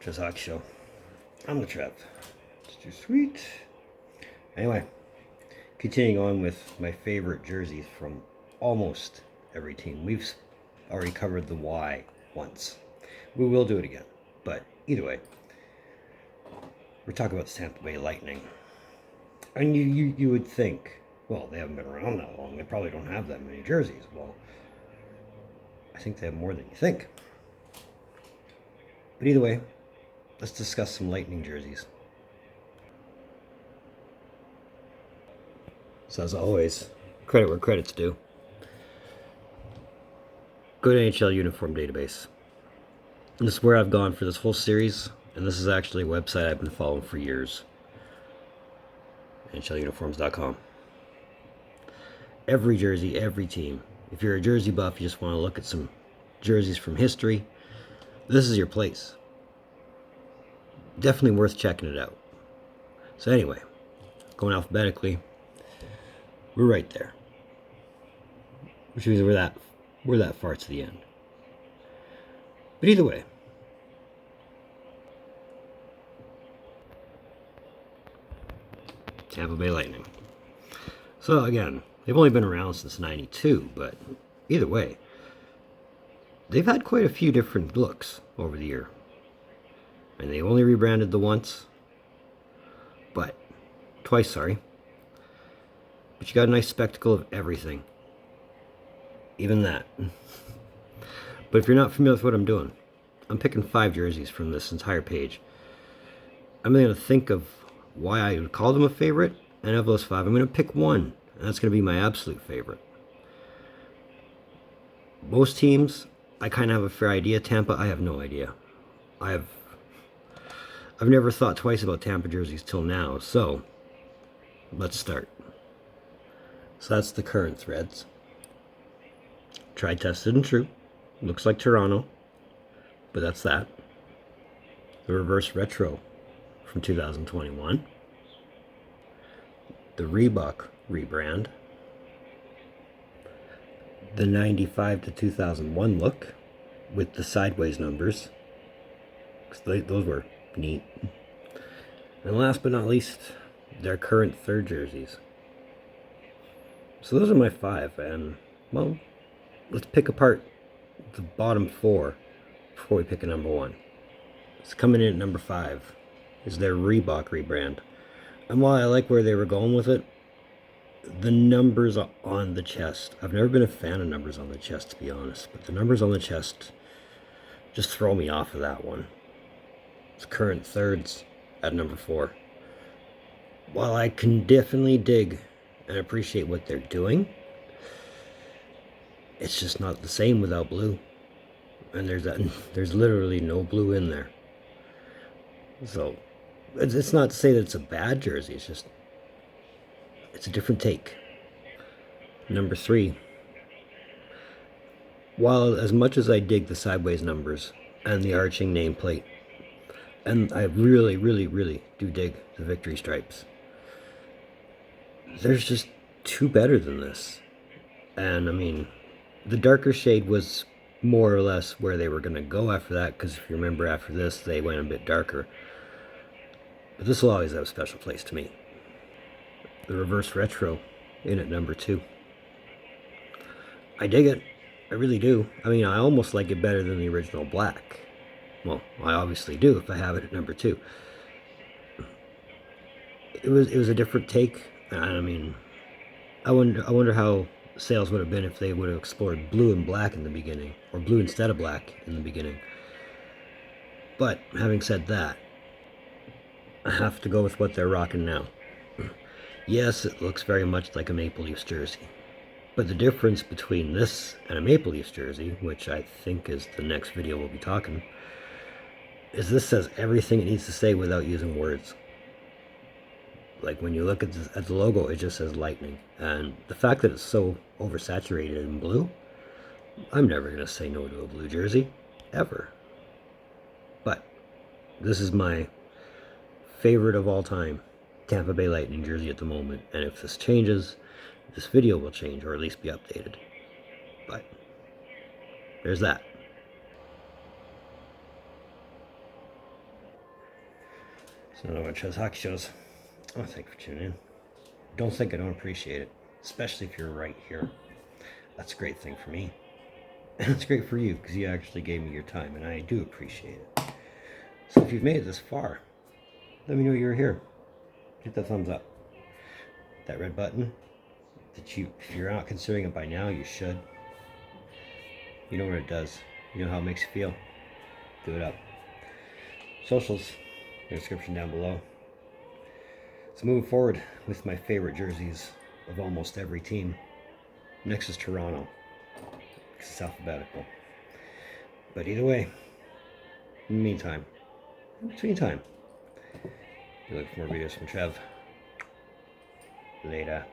Trevs Hockey Show. I'm the Trev. It's too sweet. Anyway, continuing on with my favorite jerseys from almost every team. We've already covered the Y once. We will do it again. But either way, we're talking about the Tampa Bay Lightning. And you would think, well, they haven't been around that long. They probably don't have that many jerseys. Well, I think they have more than you think. But either way, let's discuss some Lightning jerseys. So as always, credit where credit's due. Go to NHL Uniform Database. And this is where I've gone for this whole series, and this is actually a website I've been following for years. NHLuniforms.com. Every jersey, every team. If you're a jersey buff, you just want to look at some jerseys from history, this is your place. Definitely worth checking it out. So anyway, going alphabetically, we're right there. Which means we're that far to the end. But either way, Tampa Bay Lightning. So again, they've only been around since '92, but either way, they've had quite a few different looks over the year. And they only rebranded the once. Twice, sorry. But you got a nice spectacle of everything. Even that. But if you're not familiar with what I'm doing, I'm picking 5 jerseys from this entire page. I'm going to think of why I would call them a favorite, and of those 5, I'm going to pick one, and that's going to be my absolute favorite. Most teams, I kind of have a fair idea. Tampa, I have no idea. I've never thought twice about Tampa jerseys till now, so let's start. So that's the current threads. Tried, tested, and true. Looks like Toronto, but that's that. The reverse retro from 2021. The Reebok rebrand. The 95 to 2001 look with the sideways numbers. Those were neat. And last but not least, their current third jerseys. So those are my 5, and well, let's pick apart the bottom 4 before we pick a number 1. It's coming in at number 5 is their Reebok rebrand. And while I like where they were going with it, the numbers on the chest, I've never been a fan of numbers on the chest, to be honest, but the numbers on the chest just throw me off of that one. It's current thirds at number 4. While I can definitely dig and appreciate what they're doing, it's just not the same without blue. And there's literally no blue in there. So it's not to say that it's a bad jersey, it's a different take. Number 3. While as much as I dig the sideways numbers and the arching nameplate, and I really, really, really do dig the victory stripes, there's just 2 better than this. And I mean, the darker shade was more or less where they were going to go after that, because if you remember after this, they went a bit darker. But this will always have a special place to me. The reverse retro in at number 2. I dig it. I really do. I mean, I almost like it better than the original black. Well, I obviously do if I have it at number 2. It was a different take. I mean, I wonder how sales would have been if they would have explored blue and black in the beginning, or blue instead of black in the beginning. But having said that, I have to go with what they're rocking now. Yes, it looks very much like a Maple Leafs jersey, but the difference between this and a Maple Leafs jersey, which I think is the next video we'll be talking, is this says everything it needs to say without using words. Like when you look at the logo, it just says Lightning. And the fact that it's so oversaturated in blue, I'm never going to say no to a blue jersey, ever. But this is my favorite of all time Tampa Bay Lightning jersey at the moment. And if this changes, this video will change, or at least be updated. But there's that. It's another one of Trev's hockey shows. Oh, thank you for tuning in. Don't think I don't appreciate it, especially if you're right here. That's a great thing for me. And it's great for you because you actually gave me your time, and I do appreciate it. So if you've made it this far, let me know you're here. Hit the thumbs up. That red button, if you're not considering it by now, you should. You know what it does. You know how it makes you feel. Do it up. Socials, in the description down below. So moving forward with my favorite jerseys of almost every team. Next is Toronto. It's alphabetical. But either way, in the meantime, between time, you look for more videos from Trev. Later.